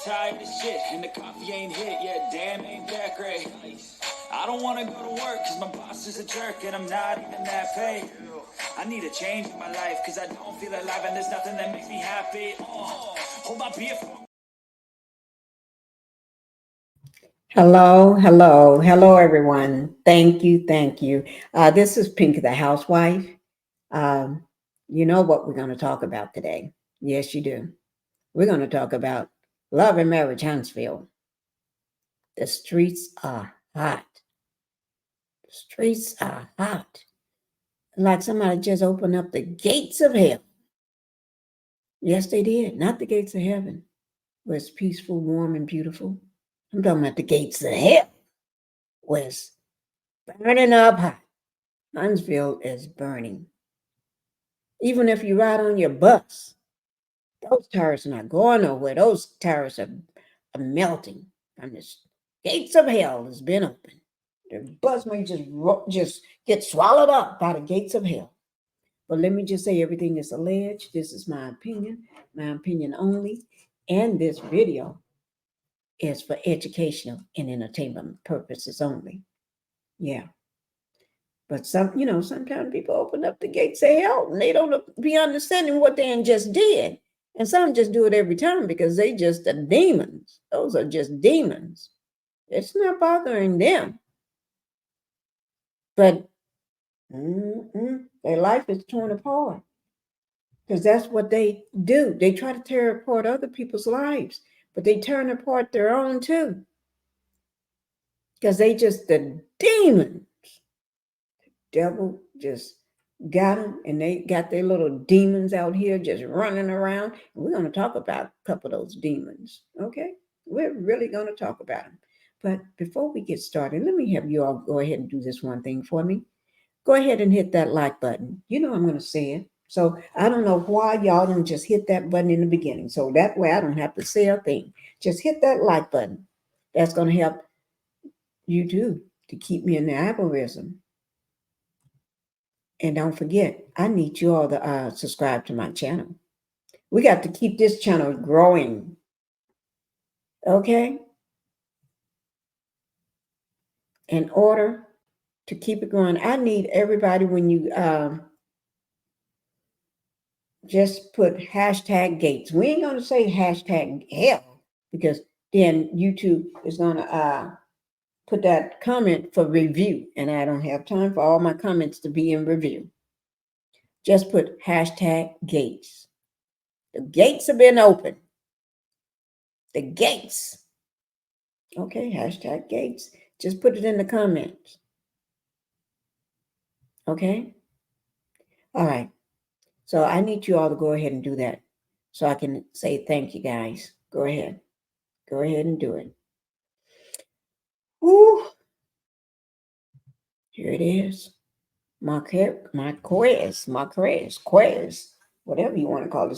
tired of shit, and the coffee ain't hit yet. Damn, ain't that great. I don't want to go to work because my boss is a jerk and I'm not even that paid. I need a change in my life because I don't feel alive and there's nothing that makes me happy. Hold my beer for... Hello, everyone. Thank you. This is Pinkie the Housewife. You know what we're going to talk about today. Yes, you do. We're going to talk about love and marriage, Huntsville. The streets are hot. The streets are hot. Like somebody just opened up the gates of hell. Yes, they did. Not the gates of heaven, where it's peaceful, warm, and beautiful. I'm talking about the gates of hell, where it's burning up hot. Huntsville is burning. Even if you ride on your bus, those tires are not going nowhere. Those tires are melting. And the gates of hell has been opened. The bus may just get swallowed up by the gates of hell. But let me just say everything is alleged. This is my opinion only. And this video is for educational and entertainment purposes only. Yeah. But sometimes people open up the gates of hell and they don't be understanding what they just did. And some just do it every time because they just are demons. Those are just demons. It's not bothering them. But their life is torn apart because that's what they do. They try to tear apart other people's lives, but they turn apart their own too. Because they just the demons. Devil just got them, and they got their little demons out here just running around. And we're going to talk about a couple of those demons. Okay, we're really going to talk about them. But before we get started, let me have you all go ahead and do this one thing for me. Go ahead and hit that like button. You know I'm going to say it. So I don't know why y'all don't just hit that button in the beginning. So that way I don't have to say a thing. Just hit that like button. That's going to help you too to keep me in the algorithm. And don't forget, I need you all to subscribe to my channel. We got to keep this channel growing. Okay? In order to keep it growing, I need everybody when you just put hashtag Gates. We ain't going to say hashtag hell because then YouTube is going to put that comment for review. And I don't have time for all my comments to be in review. Just put hashtag Gates. The gates have been opened. The gates. Okay, hashtag Gates. Just put it in the comments. Okay? All right. So I need you all to go ahead and do that so I can say thank you, guys. Go ahead. Go ahead and do it. Woo. Here it is. Marques, whatever you want to call it.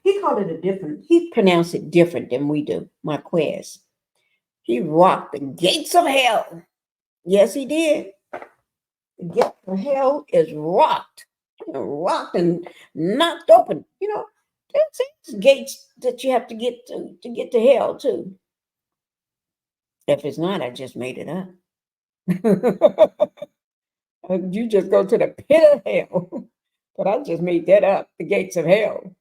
He called it he pronounced it different than we do. Marques. He rocked the gates of hell. Yes, he did. The gates of hell is rocked. Rocked and knocked open. There's gates that you have to get to hell too. If it's not, I just made it up. You just go to the pit of hell. But I just made that up, the gates of hell.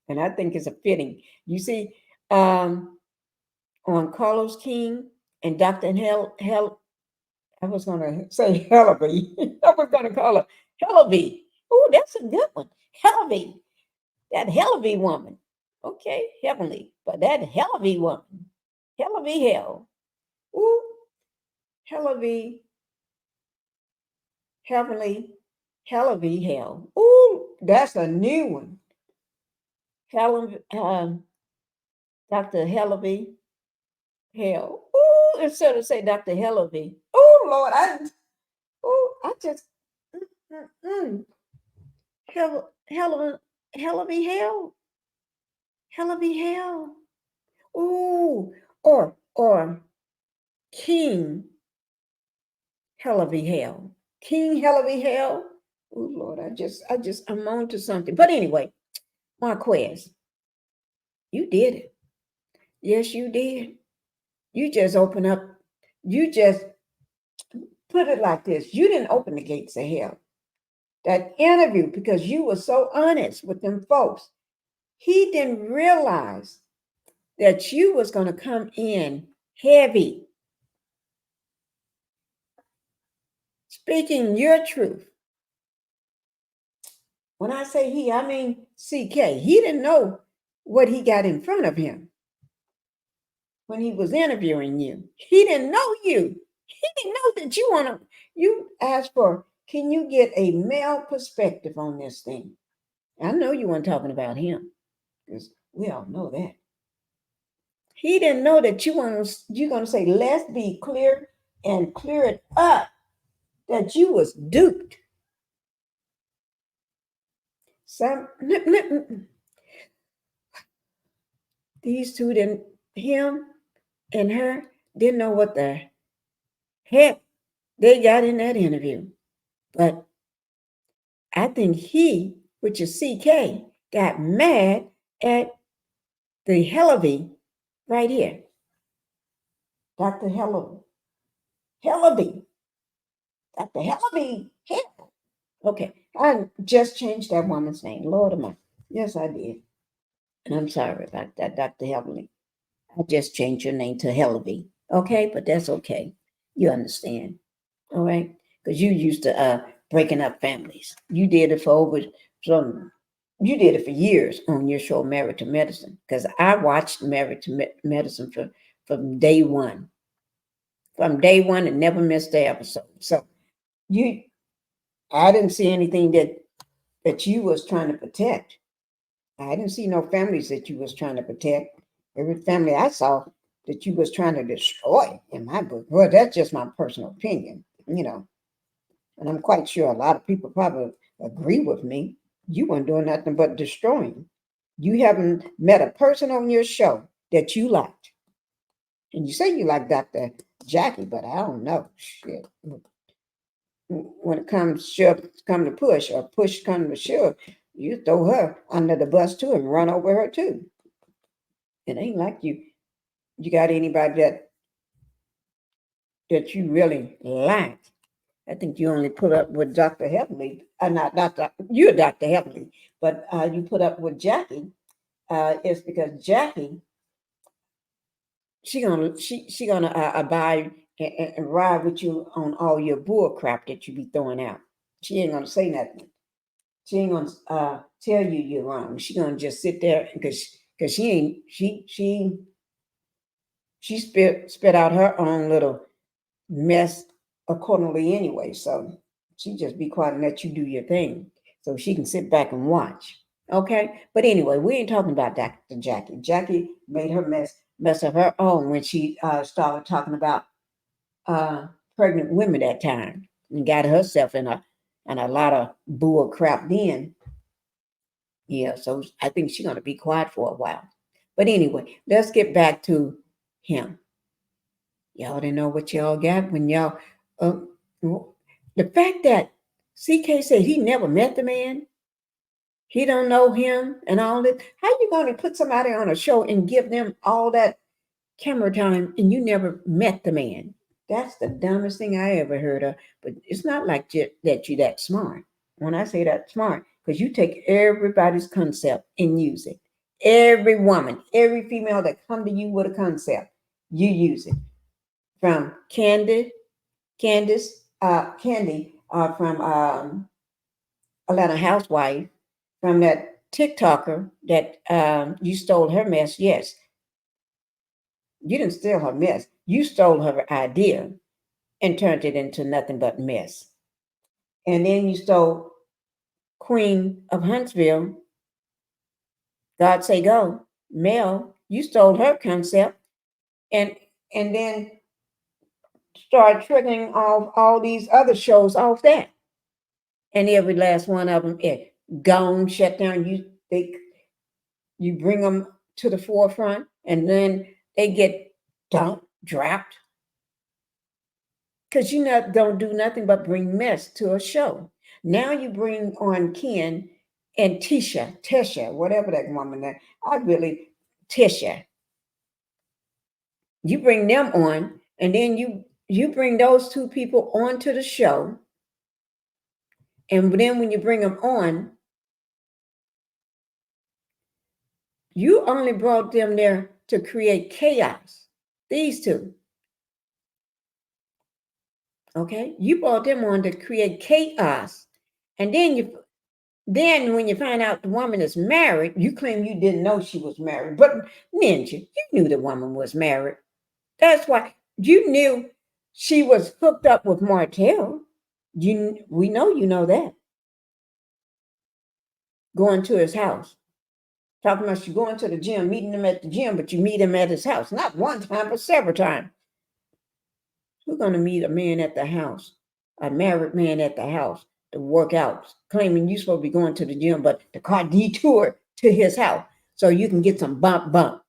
And I think it's a fitting. You see, on Carlos King and Dr. I was going to say Hellaby. I was going to call her Hellaby. Oh, that's a good one. Hellaby. That Hellaby woman. Okay, heavenly. But that Hellaby woman. Hellaby hell. Ooh, Hellaby. Heavenly. Hellaby hell. Ooh, that's a new one. Dr. Hellaby hell. Ooh, instead of say Dr. Hellaby. Oh, Lord, I just, Hellaby hell. Hellaby hell. Ooh, or King Hellaby hell. King Hellaby hell. Oh, Lord, I'm on to something. But anyway, Marques, you did it. Yes, you did. You just open up. You just put it like this. You didn't open the gates of hell. That interview, because you were so honest with them folks, he didn't realize that you was going to come in heavy, speaking your truth. When I say he, I mean CK. He didn't know what he got in front of him when he was interviewing you. He didn't know you. He didn't know that you asked for, can you get a male perspective on this thing? I know you weren't talking about him, because we all know that. He didn't know that you're gonna say, let's be clear and clear it up that you was duped. Some these two didn't, him and her, didn't know what the heck they got in that interview. But I think he, which is CK, got mad at the Hellavy right here. Dr. Hellavy. Dr. Hellavy. Okay, I just changed that woman's name. Lord of my. Yes, I did. And I'm sorry about that, Dr. Hellavy. I just changed your name to Hellavy. Okay, but that's okay. You understand. All right? Because you used to breaking up families. You did it you did it for years on your show Married to Medicine. Because I watched Married to Medicine from day one. From day one and never missed the episode. So I didn't see anything that you was trying to protect. I didn't see no families that you was trying to protect. Every family I saw that you was trying to destroy in my book. Well, that's just my personal opinion, And I'm quite sure a lot of people probably agree with me. You weren't doing nothing but destroying. You haven't met a person on your show that you liked. And you say you like Dr. Jackie, but I don't know. Shit. When it comes to push, or push come to shove, you throw her under the bus too and run over her too. It ain't like you got anybody that you really like. I think you only put up with Dr. Heavenly, not Dr. You're Dr. Heavenly, but you put up with Jackie. It's because Jackie, she gonna abide and ride with you on all your bull crap that you be throwing out. She ain't gonna say nothing. She ain't gonna tell you you're wrong. She gonna just sit there because she spit out her own little mess accordingly anyway. So she just be quiet and let you do your thing so she can sit back and watch. Okay. But anyway, we ain't talking about Dr. Jackie. Jackie made her mess of her own when she started talking about pregnant women that time and got herself in a lot of bull crap then. Yeah, so I think she's gonna be quiet for a while. But anyway, let's get back to him. Y'all didn't know what y'all got when y'all the fact that CK said he never met the man, he don't know him and all that. How you gonna put somebody on a show and give them all that camera time and you never met the man? That's the dumbest thing I ever heard of. But it's not like that you're that smart. When I say that smart, because you take everybody's concept and use it. Every woman, every female that come to you with a concept, you use it. From Candy, from Atlanta Housewife, from that TikToker that you stole her mess. Yes, you didn't steal her mess. You stole her idea and turned it into nothing but mess. And then you stole Queen of Huntsville, God Say Go, Mel. You stole her concept and then start triggering off all these other shows off that. And every last one of them, gone, shut down. You bring them to the forefront, and then they get dumped, dropped, because you don't do nothing but bring mess to a show. Now you bring on Ken and Tisha, whatever that woman that Tisha. You bring them on, and then you bring those two people onto the show. And then when you bring them on, you only brought them there to create chaos. These two. Okay? You brought them on to create chaos. And then when you find out the woman is married, you claim you didn't know she was married. But Ninja, you knew the woman was married. That's why you knew she was hooked up with Martell. We know you know that. Going to his house. Talking about you going to the gym, meeting him at the gym, but you meet him at his house. Not one time, but several times. Who's going to meet a man at the house, a married man at the house to work out, claiming you're supposed to be going to the gym, but the car detoured to his house so you can get some bump.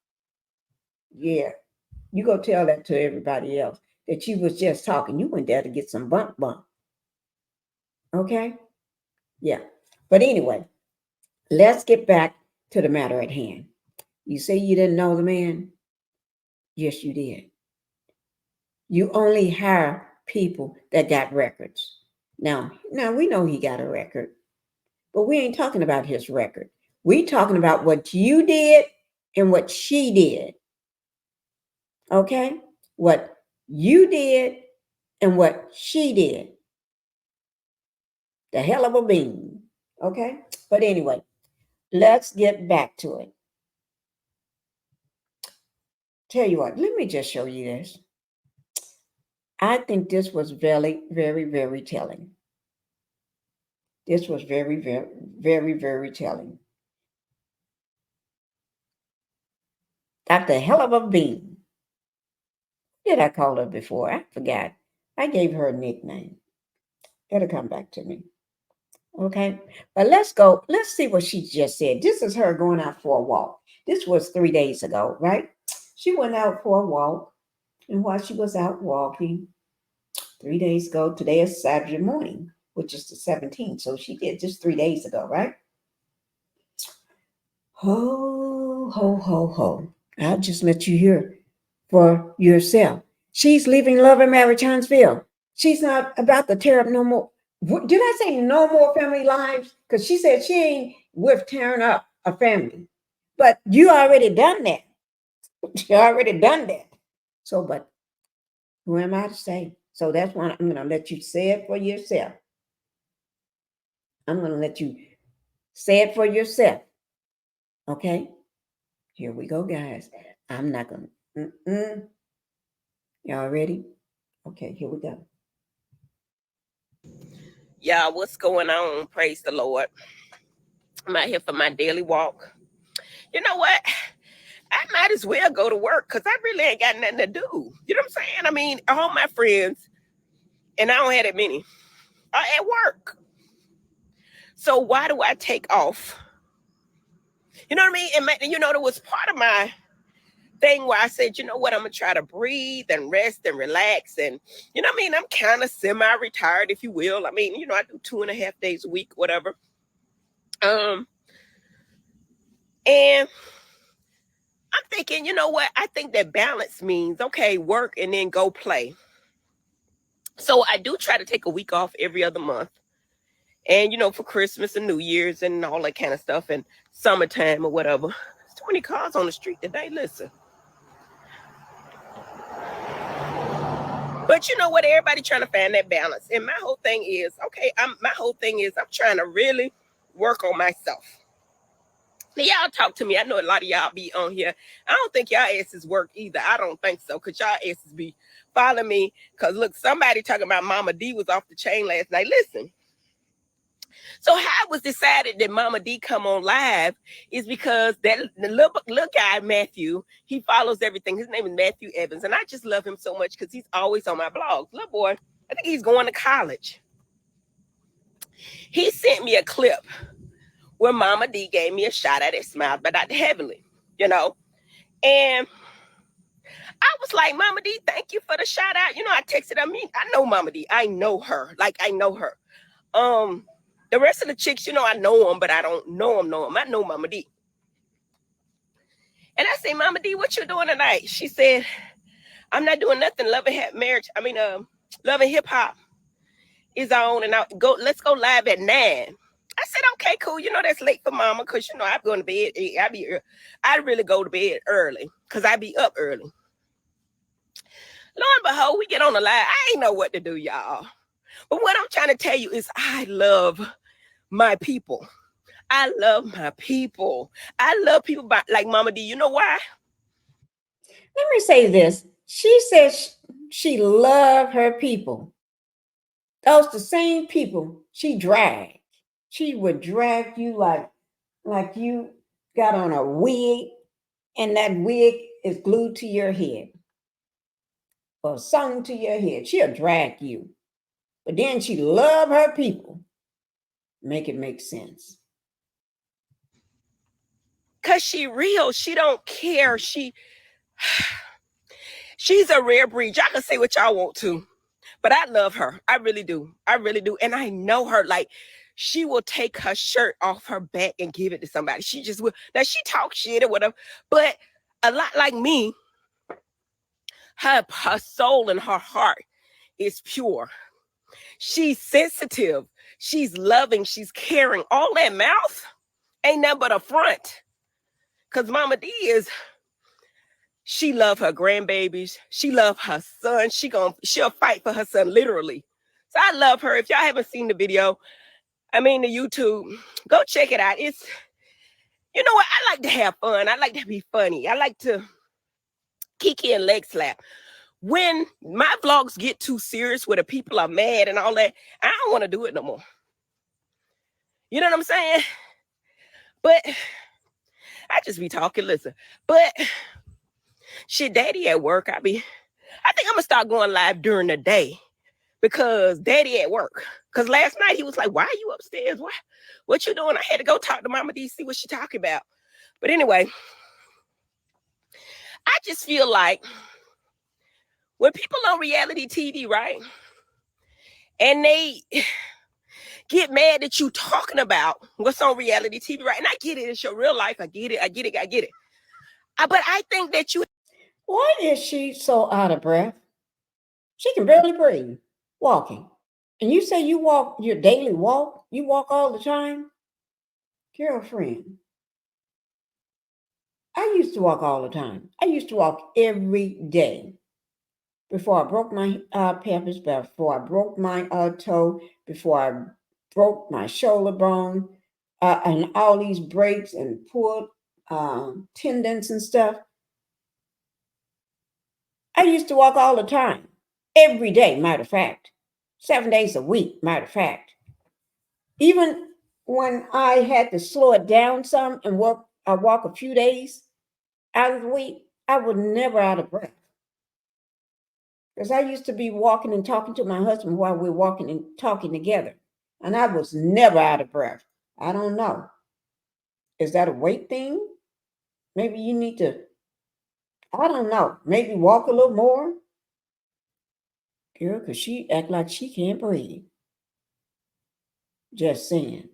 Yeah, you go tell that to everybody else that you was just talking. You went there to get some bump. Okay? Yeah. But anyway, let's get back to the matter at hand. You say you didn't know the man? Yes, you did. You only hire people that got records. Now we know he got a record, but we ain't talking about his record. We talking about what you did and what she did. Okay? What you did and what she did. The hell of a bean. Okay? But anyway, let's get back to it. Tell you what, let me just show you this. I think this was very, very, very telling. This was very, very, very, very telling. Got the hell of a bean. What did I call her before? I forgot. I gave her a nickname. It'll come back to me. Okay. But let's go. Let's see what she just said. This is her going out for a walk. This was 3 days ago, right? She went out for a walk. And while she was out walking 3 days ago, today is Saturday morning, which is the 17th. So she did just 3 days ago, right? Ho, ho, ho, ho. I'll just let you hear for yourself. She's leaving Love and Marriage Huntsville. She's not about to tear up no more. Did I say no more family lives? Because she said she ain't with tearing up a family. But you already done that. You already done that. So, but who am I to say? So that's why I'm going to let you say it for yourself. I'm going to let you say it for yourself. Okay? Here we go, guys. I'm not going to. Y'all ready? Okay, here we go. Y'all, what's going on? Praise the Lord. I'm out here for my daily walk. You know what? I might as well go to work because I really ain't got nothing to do. You know what I'm saying? I mean, all my friends, and I don't have that many, are at work. So why do I take off? You know what I mean? And it was part of my thing where I said, you know what, I'm going to try to breathe and rest and relax. And, you know what I mean? I'm kind of semi-retired, if you will. I mean, I do 2.5 days a week, whatever. And I'm thinking, you know what? I think that balance means, okay, work and then go play. So I do try to take a week off every other month. And, for Christmas and New Year's and all that kind of stuff and summertime or whatever. There's 20 cars on the street today. Listen. But you know what? Everybody trying to find that balance. And my whole thing is, I'm trying to really work on myself. Now, y'all talk to me. I know a lot of y'all be on here. I don't think y'all asses work either. I don't think so. Because y'all asses be following me. Because look, somebody talking about Mama D was off the chain last night. Listen. So how it was decided that Mama D come on live is because the little guy, Matthew, he follows everything. His name is Matthew Evans. And I just love him so much because he's always on my blogs. Little boy, I think he's going to college. He sent me a clip where Mama D gave me a shout out at Smile but not heavenly, And I was like, Mama D, thank you for the shout out. I texted her. I know Mama D. I know her. Like, I know her. The rest of the chicks, I know them, but I don't know them. I know Mama D. And I say, Mama D, what you doing tonight? She said, I'm not doing nothing. Love and marriage. I mean, Love and Hip Hop is on, and let's go live at 9. I said, okay, cool. You know, that's late for mama, because, you know, I'm going to bed. I really go to bed early because I be up early. Lo and behold, we get on the live. I ain't know what to do, y'all. But what I'm trying to tell you is I love my people. I love my people. I love people like Mama D. You know why? Let me say this. She says she loved her people. Those the same people she dragged. She would drag you like you got on a wig and that wig is glued to your head or sewn to your head. She'll drag you. But then she loved her people. Make it make sense. Because she real. She don't care. She's a rare breed. Y'all can say what y'all want to. But I love her. I really do. I really do. And I know her. Like, she will take her shirt off her back and give it to somebody. She just will. Now, she talks shit or whatever. But a lot like me, her soul and her heart is pure. She's sensitive. She's loving. She's caring. All that mouth ain't nothing but a front. Because Mama D she love her grandbabies. She love her son. She'll fight for her son, literally. So I love her. If y'all haven't seen the video, the YouTube, go check it out. It's, you know what? I like to have fun. I like to be funny. I like to kiki and leg slap. When my vlogs get too serious where the people are mad and all that, I don't want to do it no more. You know what I'm saying? But I just be talking, listen. But shit, daddy at work, I think I'm gonna start going live during the day because daddy at work. Because last night he was like, why are you upstairs? What you doing? I had to go talk to Mama D, see what she talking about. But anyway, I just feel like when people on reality TV, right? And they get mad at you talking about what's on reality TV, right? And I get it, it's your real life. I get it. But I think that you... Why is she so out of breath? She can barely breathe walking. And you say you walk your daily walk? You walk all the time? Girlfriend, I used to walk all the time. I used to walk every day. Before I broke my pelvis, before I broke my toe, before I broke my shoulder bone, and all these breaks and pulled tendons and stuff. I used to walk all the time, every day, matter of fact, 7 days a week, matter of fact. Even when I had to slow it down some and walk a few days out of the week, I was never out of breath. Because I used to be walking and talking to my husband while we're walking and talking together. And I was never out of breath. I don't know. Is that a weight thing? Maybe you need to, I don't know, maybe walk a little more. Girl, because she act like she can't breathe. Just saying.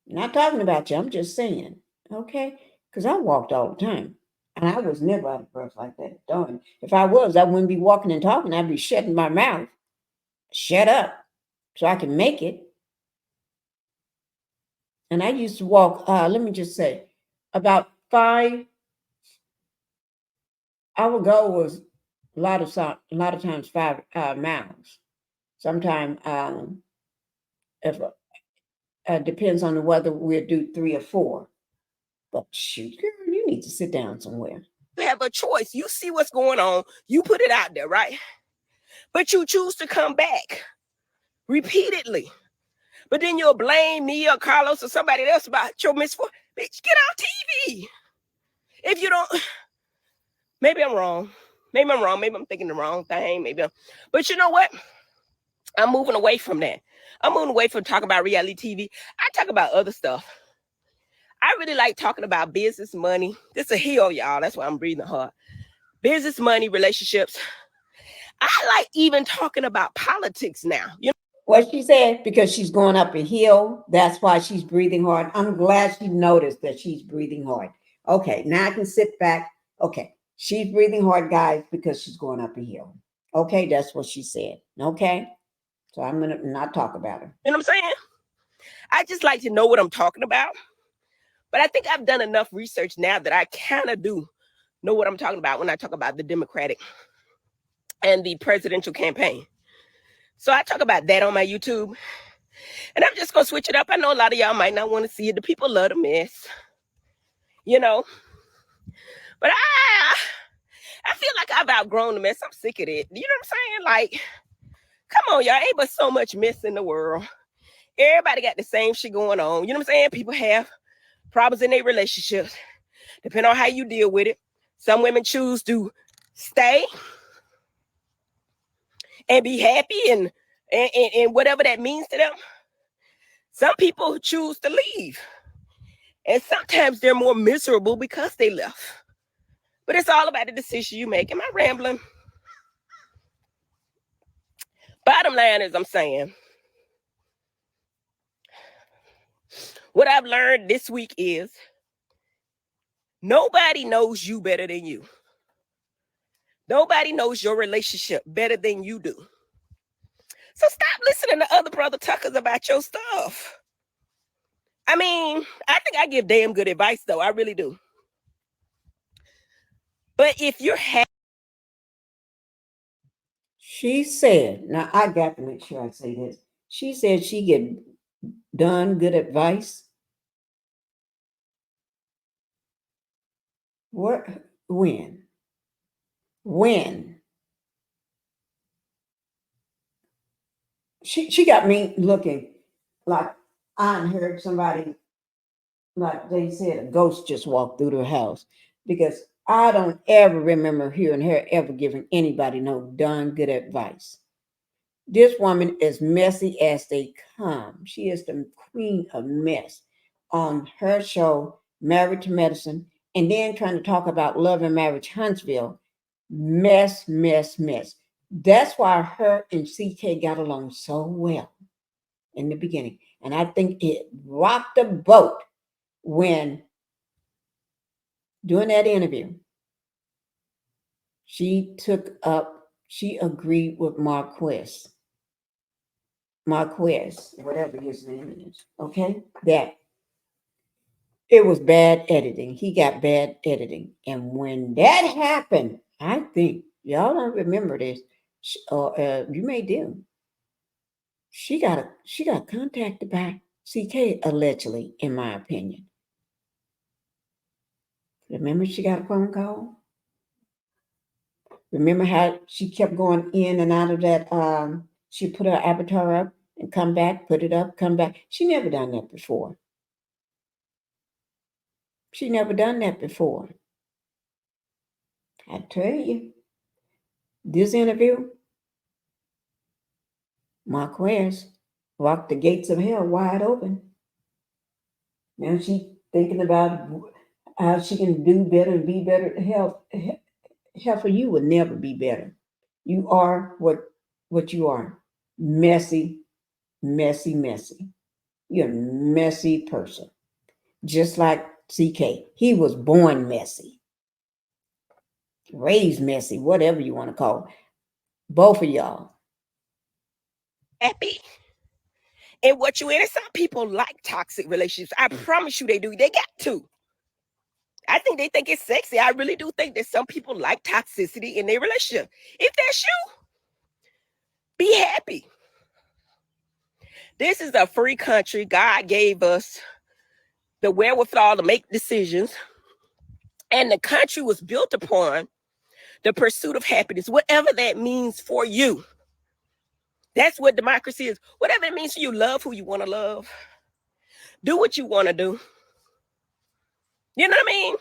Not talking about you, I'm just saying. Okay? Because I walked all the time. And I was never out of breath like that. Darn. If I was, I wouldn't be walking and talking. I'd be shutting my mouth. Shut up. So I can make it. And I used to walk, let me just say, about 5. Our goal was a lot of times 5 miles. Sometimes, if depends on the weather, we'll do 3 or 4. But shoot, girl, you need to sit down somewhere. You have a choice. You see what's going on. You put it out there, right? But you choose to come back repeatedly. But then you'll blame me or Carlos or somebody else about your misfortune. Bitch, get off TV. If you don't, maybe I'm wrong. Maybe I'm thinking the wrong thing. But you know what? I'm moving away from that. I'm moving away from talking about reality TV. I talk about other stuff. I really like talking about business, money. This is a hill, y'all. That's why I'm breathing hard. Business, money, relationships. I like even talking about politics now. You know what she said? Because she's going up a hill. That's why she's breathing hard. I'm glad she noticed that she's breathing hard. Okay, now I can sit back. Okay, She's breathing hard, guys, because she's going up a hill. Okay, that's what she said. Okay, so I'm gonna not talk about her. You know what I'm saying? I just like to know what I'm talking about. But I think I've done enough research now that I kind of do know what I'm talking about when I talk about the Democratic and the presidential campaign. So I talk about that on my YouTube. And I'm just going to switch it up. I know a lot of y'all might not want to see it. The people love the mess, you know. But I feel like I've outgrown the mess. I'm sick of it. You know what I'm saying? Like, come on, y'all. Ain't but so much mess in the world. Everybody got the same shit going on. You know what I'm saying? People have problems in their relationships, depending on how you deal with it. Some women choose to stay and be happy and whatever that means to them. Some people choose to leave. And sometimes they're more miserable because they left. But it's all about the decision you make. Am I rambling? Bottom line is I'm saying, what I've learned this week is nobody knows you better than you. Nobody knows your relationship better than you do. So stop listening to other brother Tuckers about your stuff. I mean, I think I give damn good advice, though. I really do. But if you're happy. She said, now I got to make sure I say this. She said she get done good advice. What? When? When? She got me looking like I heard somebody, like they said, a ghost just walked through the house, because I don't ever remember hearing her ever giving anybody no darn good advice. This woman is messy as they come. She is the queen of mess on her show, Married to Medicine, and then trying to talk about Love and Marriage Huntsville. Mess, mess, mess. That's why her and CK got along so well in the beginning. And I think it rocked the boat when, during that interview, she agreed with Marques, whatever his name is, okay? That it was bad editing. He got bad editing. And when that happened, I think, y'all don't remember this, or you may do. She got contacted by CK, allegedly, in my opinion. Remember she got a phone call? Remember how she kept going in and out of that? She put her avatar up and come back, put it up, come back. She never done that before. She never done that before. I tell you, this interview, Marques rocked the gates of hell wide open. Now she thinking about how she can do better and be better. Hell for you will never be better. You are what you are. Messy, messy, messy. You're a messy person. Just like CK. He was born messy. Raised messy, whatever you want to call it. Both of y'all. Happy. And what you in, and some people like toxic relationships. I promise you they do. They got to. I think they think it's sexy. I really do think that some people like toxicity in their relationship. If that's you, be happy. This is a free country. God gave us the wherewithal to make decisions. And the country was built upon the pursuit of happiness, whatever that means for you. That's what democracy is. Whatever it means for you, love who you want to love. Do what you want to do. You know what I mean?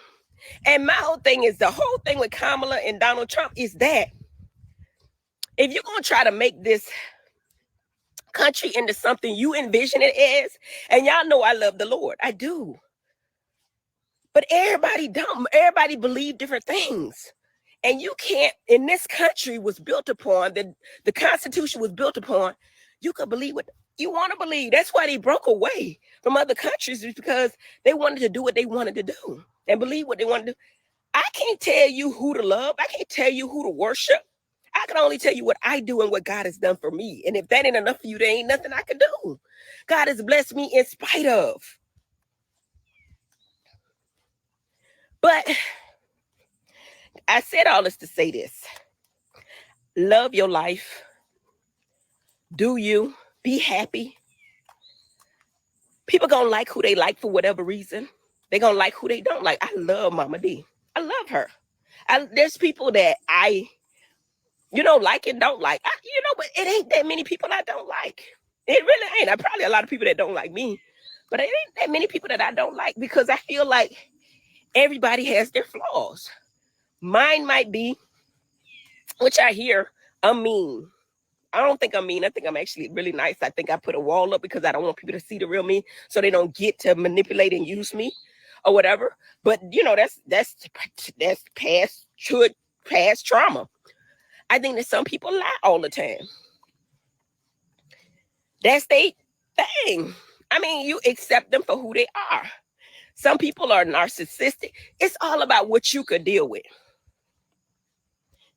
And my whole thing is, the whole thing with Kamala and Donald Trump is that if you're going to try to make this country into something you envision it as, and y'all know I love the Lord. I do. But everybody don't. Everybody believe different things. And you can't, in this country was built upon, the Constitution was built upon, you could believe what you want to believe. That's why they broke away from other countries, is because they wanted to do what they wanted to do and believe what they wanted to do. I can't tell you who to love. I can't tell you who to worship. I can only tell you what I do and what God has done for me. And if that ain't enough for you, there ain't nothing I can do. God has blessed me in spite of. But I said all this to say this. Love your life. Do you. Be happy. People gonna like who they like for whatever reason. They gonna like who they don't like. I love Mama D. I love her. There's people that I, like and don't like. But it ain't that many people I don't like. It really ain't. I probably a lot of people that don't like me, but it ain't that many people that I don't like because I feel like everybody has their flaws. Mine might be, which I hear, I'm mean. I don't think I'm mean. I think I'm actually really nice. I think I put a wall up because I don't want people to see the real me so they don't get to manipulate and use me or whatever. But, that's past trauma. I think that some people lie all the time. That's their thing. I mean, you accept them for who they are. Some people are narcissistic. It's all about what you could deal with.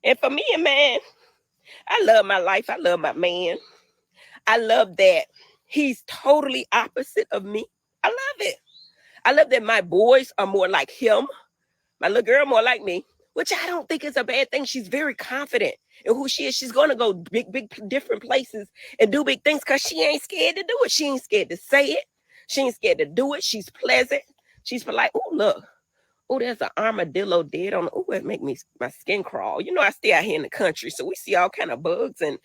And for me, man, I love my life. I love my man. I love that he's totally opposite of me. I love it. I love that my boys are more like him. My little girl more like me, which I don't think is a bad thing. She's very confident in who she is. She's going to go big, different places and do big things because she ain't scared to do it. She ain't scared to say it. She ain't scared to do it. She's pleasant. She's polite. Oh, look. Oh, there's an armadillo dead on. Oh, it make my skin crawl. I stay out here in the country, so we see all kind of bugs and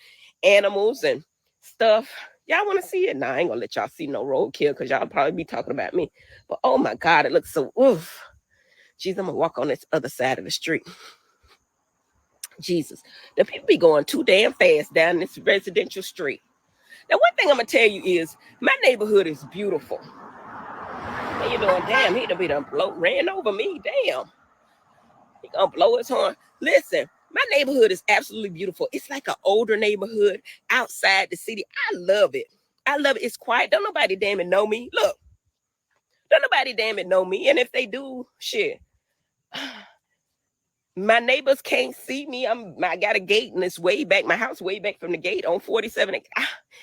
animals and stuff. Y'all want to see it? Nah, I ain't gonna let y'all see no roadkill because y'all probably be talking about me. But oh my God, it looks so oof. Jeez, I'm gonna walk on this other side of the street. Jesus, the people be going too damn fast down this residential street. Now, one thing I'm gonna tell you is my neighborhood is beautiful. What you doing? Damn, he done ran over me. Damn. He gonna blow his horn. Listen, my neighborhood is absolutely beautiful. It's like an older neighborhood outside the city. I love it. I love it. It's quiet. Don't nobody damn it know me. Look, don't nobody damn it know me. And if they do, shit. My neighbors can't see me. I got a gate and it's way back. My house way back from the gate on 47.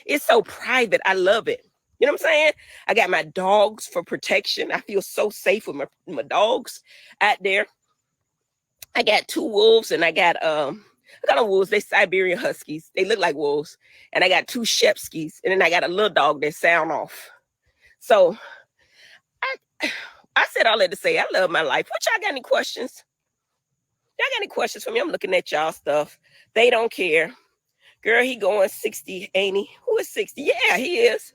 It's so private. I love it. You know what I'm saying? I got my dogs for protection. I feel so safe with my dogs out there. I got 2 wolves and I got wolves. They Siberian Huskies. They look like wolves. And I got 2 Shepskis. And then I got a little dog that sound off. So I said all that to say I love my life. What y'all got any questions? Y'all got any questions for me? I'm looking at y'all stuff. They don't care. Girl, he going 60, ain't he? Who is 60? Yeah, he is.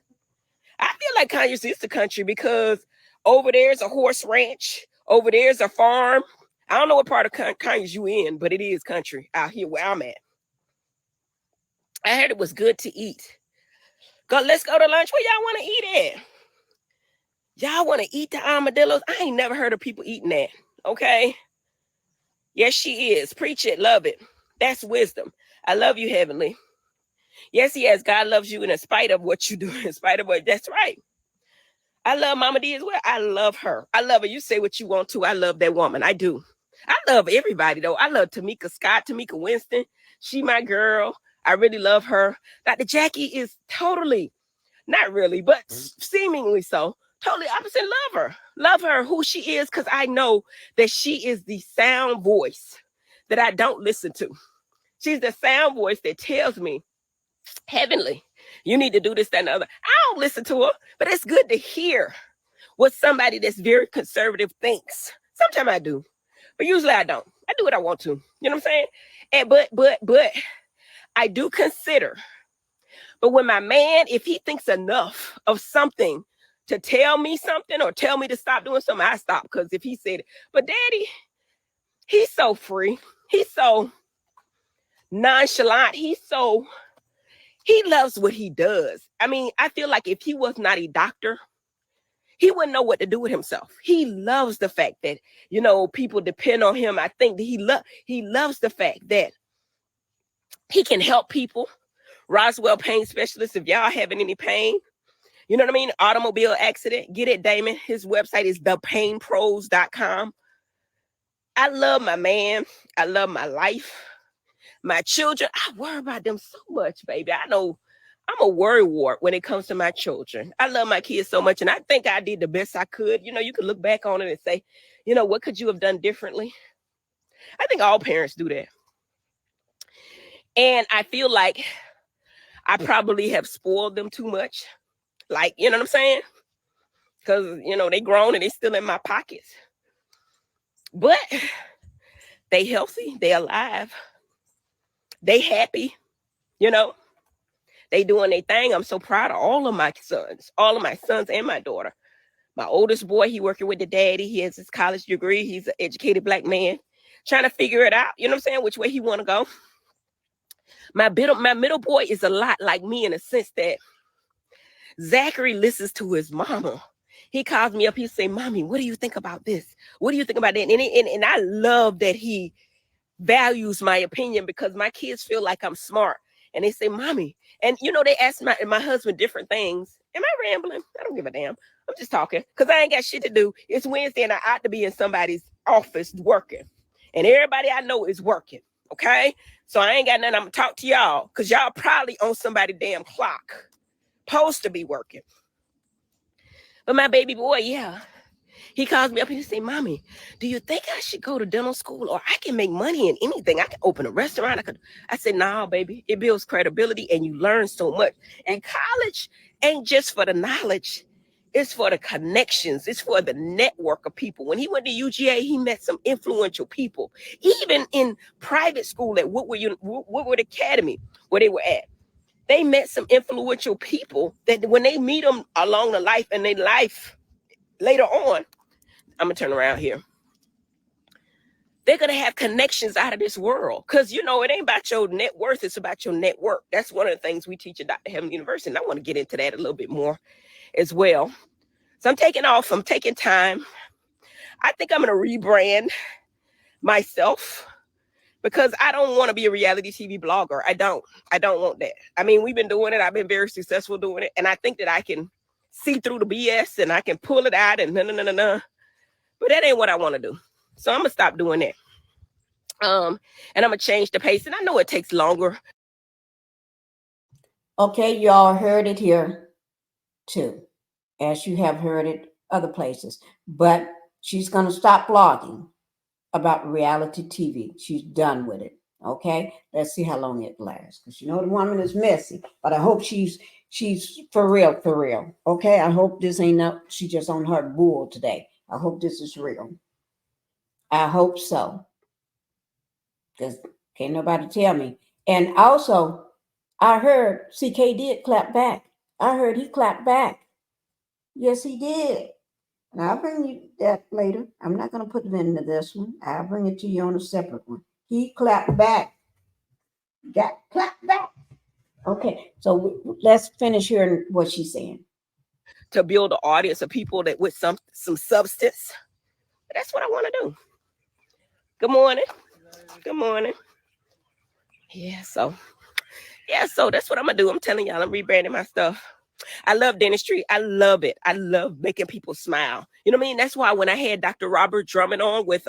I feel like Conyers is the country because over there's a horse ranch. Over there's a farm. I don't know what part of Conyers you in, but it is country out here where I'm at. I heard it was good to eat. Let's go to lunch. Where y'all want to eat at? Y'all want to eat the armadillos? I ain't never heard of people eating that. Okay. Yes, she is. Preach it. Love it. That's wisdom. I love you, Heavenly. Yes, he has. God loves you in spite of what you do, in spite of what. That's right. I love Mama D as well. I love her. I love her. You say what you want to. I love that woman. I do. I love everybody, though. I love Tamika Scott, Tamika Winston. She my girl. I really love her. Dr. Jackie is totally, not really, but seemingly so, totally opposite. Love her who she is, because I know that she is the sound voice that I don't listen to. She's the sound voice that tells me, Heavenly, you need to do this, that, and the other. I don't listen to her, but it's good to hear what somebody that's very conservative thinks. Sometimes I do, but usually I don't. I do what I want to. You know what I'm saying? And but I do consider. But when my man, if he thinks enough of something to tell me something or tell me to stop doing something, I stop. Because if he said it, but Daddy, he's so free. He's so nonchalant. He loves what he does. I mean, I feel like if he was not a doctor, he wouldn't know what to do with himself. He loves the fact that, people depend on him. I think that he loves the fact that he can help people. Roswell pain specialist, if y'all having any pain, you know what I mean? Automobile accident, get it, Damon. His website is thepainpros.com. I love my man. I love my life. My children, I worry about them so much, baby. I know I'm a worry wart when it comes to my children. I love my kids so much, and I think I did the best I could. You know, you could look back on it and say, you know, what could you have done differently? I think all parents do that. And I feel like I probably have spoiled them too much. Like, you know what I'm saying? Because, you know, they grown and they still in my pockets. But they healthy, they alive, they happy, you know. They doing their thing. I'm so proud of all of my sons and my daughter. My oldest boy, he working with the daddy. He has his college degree. He's an educated black man trying to figure it out. You know what I'm saying? Which way he want to go. My middle boy is a lot like me in a sense that Zachary listens to his mama. He calls me up. He say, "Mommy, what do you think about this? What do you think about that?" And I love that he values my opinion because my kids feel like I'm smart. And they say, "Mommy," and you know, they ask my husband different things. Am I rambling? I don't give a damn. I'm just talking because I ain't got shit to do. It's Wednesday and I ought to be in somebody's office working. And everybody I know is working. Okay. So I ain't got nothing. I'm gonna talk to y'all because y'all probably on somebody's damn clock. Supposed to be working. But my baby boy, yeah. He calls me up and he say, "Mommy, do you think I should go to dental school or I can make money in anything? I can open a restaurant." I said, "Nah, baby, it builds credibility and you learn so much. And college ain't just for the knowledge. It's for the connections. It's for the network of people." When he went to UGA, he met some influential people. Even in private school at Woodward Academy, where they were at, they met some influential people that when they meet them along the life and their life later on, I'm gonna turn around here. They're gonna have connections out of this world. Cause you know, it ain't about your net worth, it's about your network. That's one of the things we teach at Dr. Heaven University. And I want to get into that a little bit more as well. So I'm taking off, I'm taking time. I think I'm gonna rebrand myself because I don't want to be a reality TV blogger. I don't want that. I mean, we've been doing it, I've been very successful doing it, and I think that I can see through the BS and I can pull it out and no. But that ain't what I want to do. So I'm gonna stop doing that. And I'm gonna change the pace. And I know it takes longer. Okay, y'all heard it here too, as you have heard it other places. But she's gonna stop blogging about reality TV. She's done with it. Okay, let's see how long it lasts. Because you know the woman is messy, but I hope she's for real, for real. Okay, I hope this ain't up. She just on her bull today. I hope this is real. I hope so. Because can't nobody tell me. And also, I heard CK did clap back. I heard he clapped back. Yes, he did. And I'll bring you that later. I'm not going to put it into this one. I'll bring it to you on a separate one. He clapped back. Got clapped back. Okay, so let's finish hearing what she's saying. To build an audience of people that with some substance. That's what I want to do. Good morning. Good morning. Yeah, so that's what I'm gonna do. I'm telling y'all, I'm rebranding my stuff. I love dentistry. I love it. I love making people smile. You know what I mean? That's why when I had Dr. Robert Drummond on with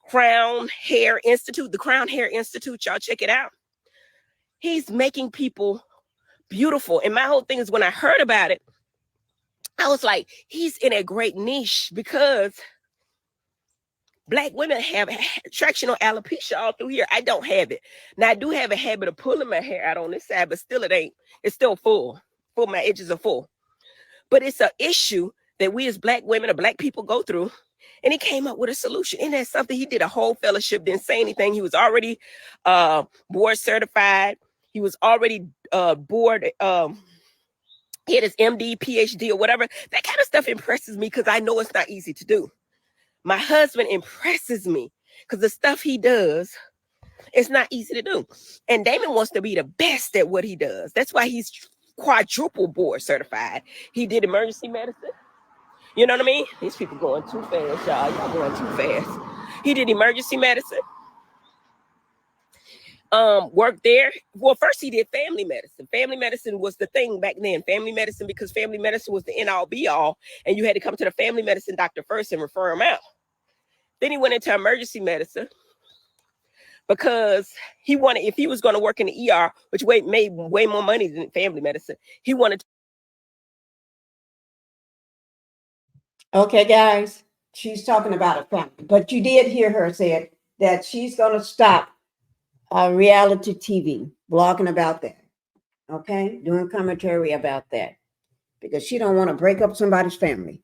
Crown Hair Institute, the Crown Hair Institute, y'all check it out. He's making people beautiful. And my whole thing is when I heard about it, I was like, he's in a great niche because Black women have tractional alopecia all through here. I don't have it. Now, I do have a habit of pulling my hair out on this side, but still it's still full. My edges are full. But it's an issue that we as Black women or Black people go through. And he came up with a solution. And that's something he did a whole fellowship, didn't say anything. He was already board certified. He was already board, he had his MD, PhD, or whatever. That kind of stuff impresses me because I know it's not easy to do. My husband impresses me because the stuff he does, it's not easy to do. And Damon wants to be the best at what he does. That's why he's quadruple board certified. He did emergency medicine. You know what I mean? These people going too fast, y'all. Y'all going too fast. He did emergency medicine. Worked there. Well, first he did family medicine. Family medicine was the thing back then. Family medicine, because family medicine was the end all be all. And you had to come to the family medicine doctor first and refer him out. Then he went into emergency medicine because he wanted, if he was going to work in the ER, which made way more money than family medicine, he wanted. Okay, guys, she's talking about a family, but you did hear her say that she's going to stop reality TV, blogging about that. Okay, doing commentary about that because she don't want to break up somebody's family.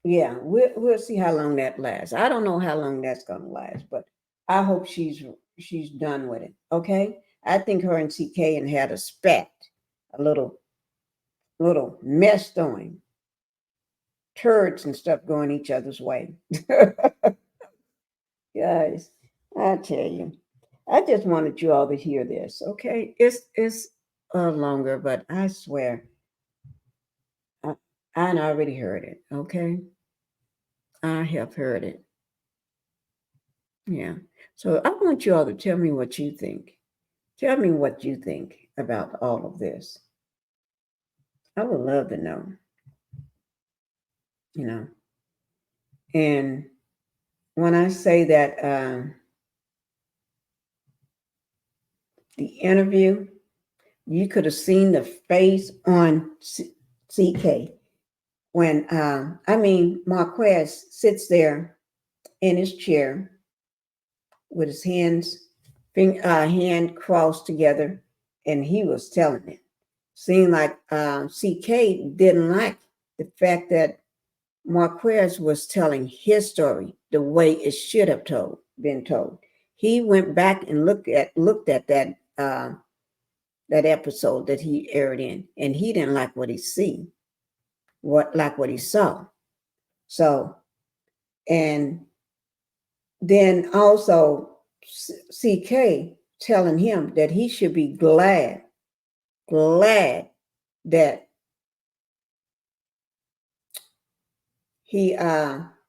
Yeah, we'll see how long that lasts. I don't know how long that's going to last, but I hope she's done with it. Okay, I think her and CK and had a spat, a little mess going, turds and stuff going each other's way. Guys, I tell you, I just wanted you all to hear this. Okay, it's longer, but I swear, I already heard it. Okay, I have heard it. Yeah. So I want you all to tell me what you think. Tell me what you think about all of this. I would love to know. You know, and when I say that the interview, you could have seen the face on CK when Marques sits there in his chair with his hand crossed together, and he was telling it. Seemed like CK didn't like the fact that Marques was telling his story the way it should have been told. He went back and looked at that that episode that he aired in, and he didn't like what he what he saw. So, and then also CK telling him that he should be glad that he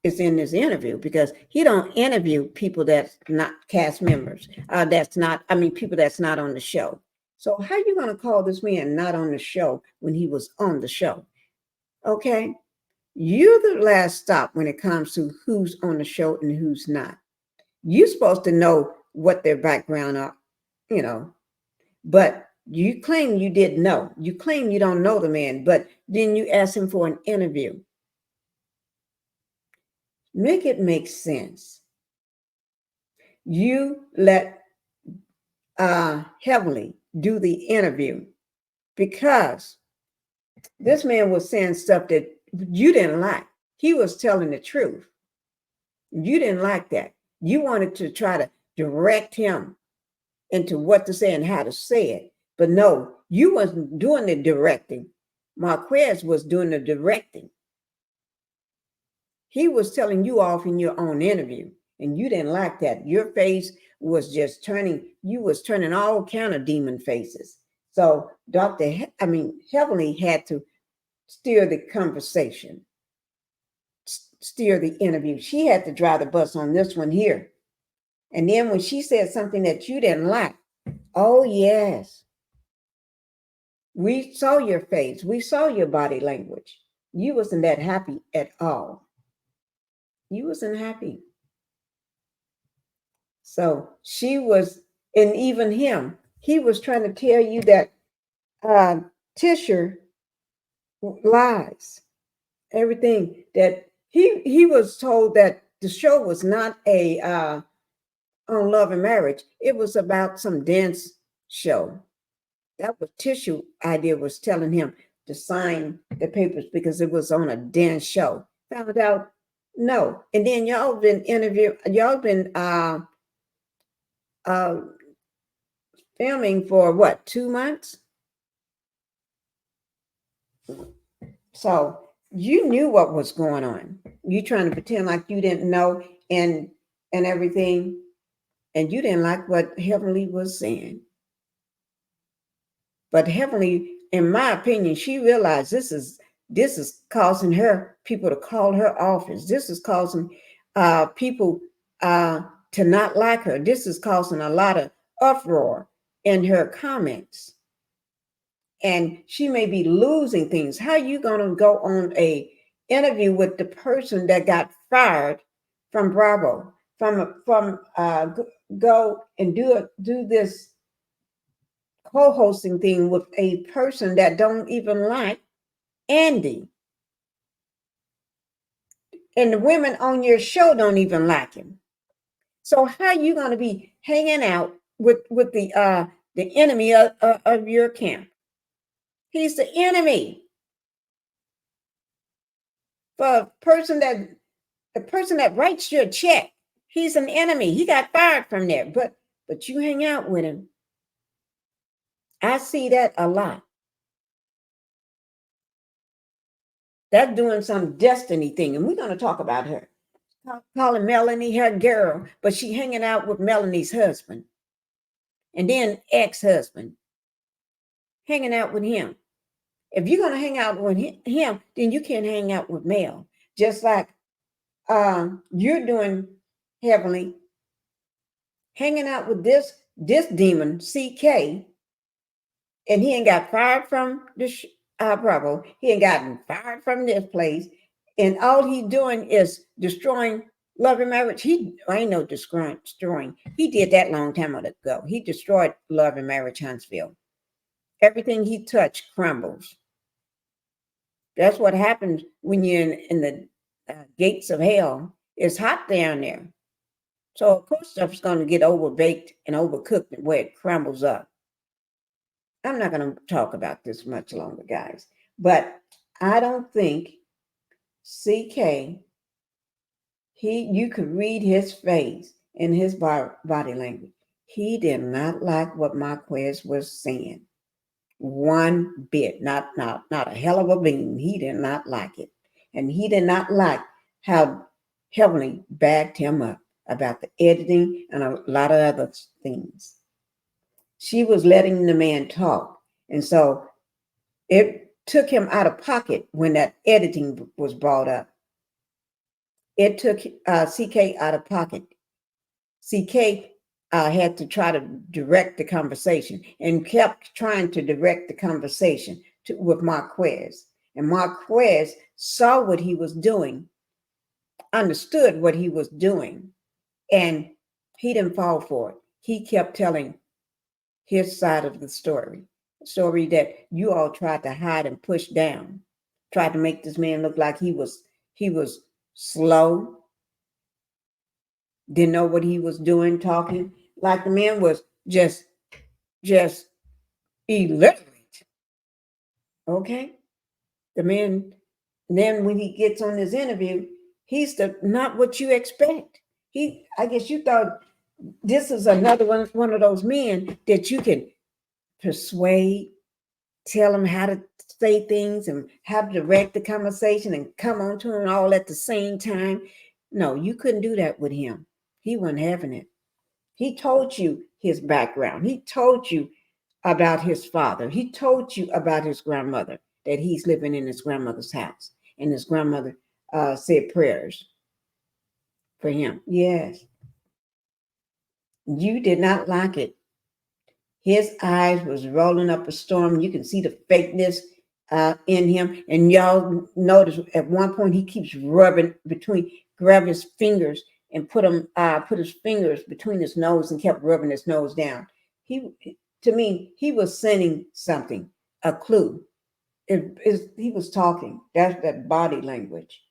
is in this interview, because he don't interview people that's not cast members. People that's not on the show. So how you going to call this man not on the show when he was on the show? Okay. You're the last stop when it comes to who's on the show and who's not. You're supposed to know what their background are, but you claim you didn't know. You claim you don't know the man, but then you ask him for an interview. Make it make sense. You let Heavenly do the interview because this man was saying stuff that you didn't like. He was telling the truth. You didn't like that. You wanted to try to direct him into what to say and how to say it. But no, you wasn't doing the directing. Marques was doing the directing. He was telling you off in your own interview, and you didn't like that. Your face was just turning all kind of demon faces. So Heavenly had to steer the conversation, steer the interview. She had to drive the bus on this one here. And then when she said something that you didn't like, oh yes, we saw your face. We saw your body language. You wasn't that happy at all. You wasn't happy. So she was, and even him, he was trying to tell you that Tisha lies. Everything that he was told that the show was not a on Love and Marriage. It was about some dance show. That was Tisha idea, was telling him to sign the papers because it was on a dance show. Found out no. And then y'all been filming for what, 2 months? So you knew what was going on. You trying to pretend like you didn't know and everything, and you didn't like what Heavenly was saying. But Heavenly, in my opinion, she realized this is causing her people to call her office. This is causing people to not like her. This is causing a lot of uproar in her comments. And she may be losing things. How are you going to go on a interview with the person that got fired from Bravo, go and do this co-hosting thing with a person that don't even like Andy. And the women on your show don't even like him. So how are you going to be hanging out with the enemy of your camp? He's the enemy. For the person that writes your check, he's an enemy. He got fired from there, but you hang out with him. I see that a lot. That's doing some destiny thing, and we're going to talk about her. Calling Melanie her girl, but she hanging out with Melanie's husband, and then ex-husband, hanging out with him. If you're going to hang out with him, then you can't hang out with Mel. Just like you're doing, Heavenly, hanging out with this demon, CK, and he ain't got fired from the Bravo. He ain't gotten fired from this place. And all he doing is destroying Love and Marriage. He ain't no destroying. He did that long time ago. He destroyed Love and Marriage Huntsville. Everything he touched crumbles. That's what happens when you're in the gates of hell. It's hot down there. So of course stuff's going to get overbaked and overcooked where it crumbles up. I'm not going to talk about this much longer, guys. But I don't think CK, you could read his face and his body language. He did not like what Marques was saying. One bit, not a hell of a bean. He did not like it. And he did not like how Heavenly backed him up about the editing and a lot of other things. She was letting the man talk. And so it took him out of pocket when that editing was brought up. It took CK out of pocket. CK had to try to direct the conversation and kept trying to direct the conversation with Marques. And Marques saw what he was doing, understood what he was doing, and he didn't fall for it. He kept telling his side of the story that you all tried to hide and push down, tried to make this man look like he was slow, didn't know what he was doing, talking like the man was just illiterate. Okay, the man. Then when he gets on this interview, he's not what you expect. I guess you thought this is another one of those men that you can persuade, tell him how to say things and how to direct the conversation and come on to him all at the same time. No, you couldn't do that with him. He wasn't having it. He told you his background. He told you about his father. He told you about his grandmother, that he's living in his grandmother's house. And his grandmother said prayers for him. Yes. You did not like it. His eyes was rolling up a storm. You can see the fakeness in him. And y'all notice at one point he keeps grab his fingers and put his fingers between his nose and kept rubbing his nose down. To me, he was sending something, a clue. He was talking. That's that body language.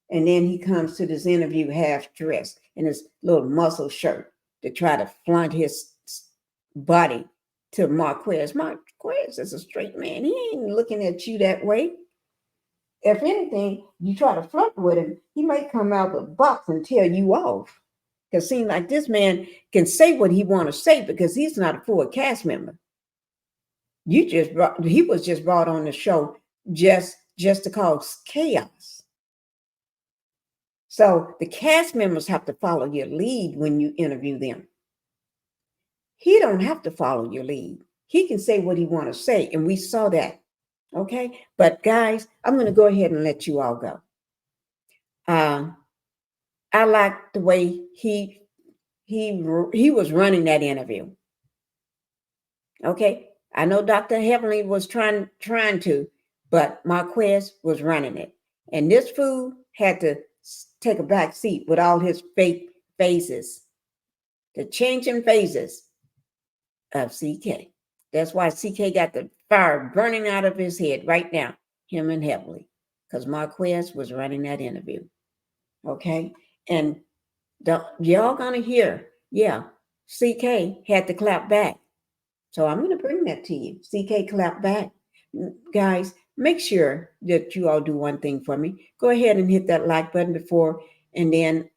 And then he comes to this interview half dressed in his little muscle shirt to try to flaunt his body to Marques. Marques is a straight man. He ain't looking at you that way. If anything, you try to flirt with him, he might come out of the box and tell you off. Because it seems like this man can say what he want to say because he's not a full cast member. He was just brought on the show just to cause chaos. So the cast members have to follow your lead when you interview them. He don't have to follow your lead. He can say what he want to say, and we saw that. Okay, but guys, I'm going to go ahead and let you all go. I like the way he was running that interview. Okay, I know Dr. Heavenly was trying to, but Marques was running it, and this fool had to take a back seat with all his fake phases, the changing phases of CK. That's why CK got the fire burning out of his head right now, him and Heavenly, because Marques was running that interview. Okay? And y'all gonna hear, yeah, CK had to clap back. So I'm going to bring that to you. CK clap back. Guys, make sure that you all do one thing for me. Go ahead and hit that like button and then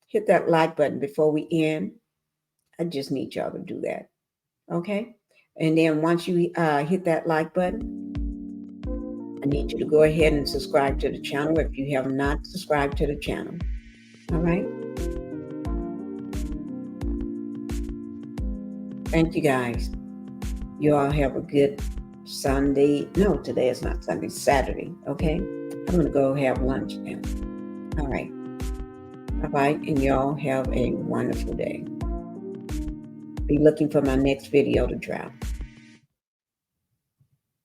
hit that like button before we end. I just need y'all to do that. Okay? And then once you hit that like button, I need you to go ahead and subscribe to the channel if you have not subscribed to the channel. All right? Thank you, guys. You all have a good Sunday. No, today is not Sunday, Saturday. Okay? I'm going to go have lunch now. All right. Bye-bye. And y'all have a wonderful day. Be looking for my next video to drop.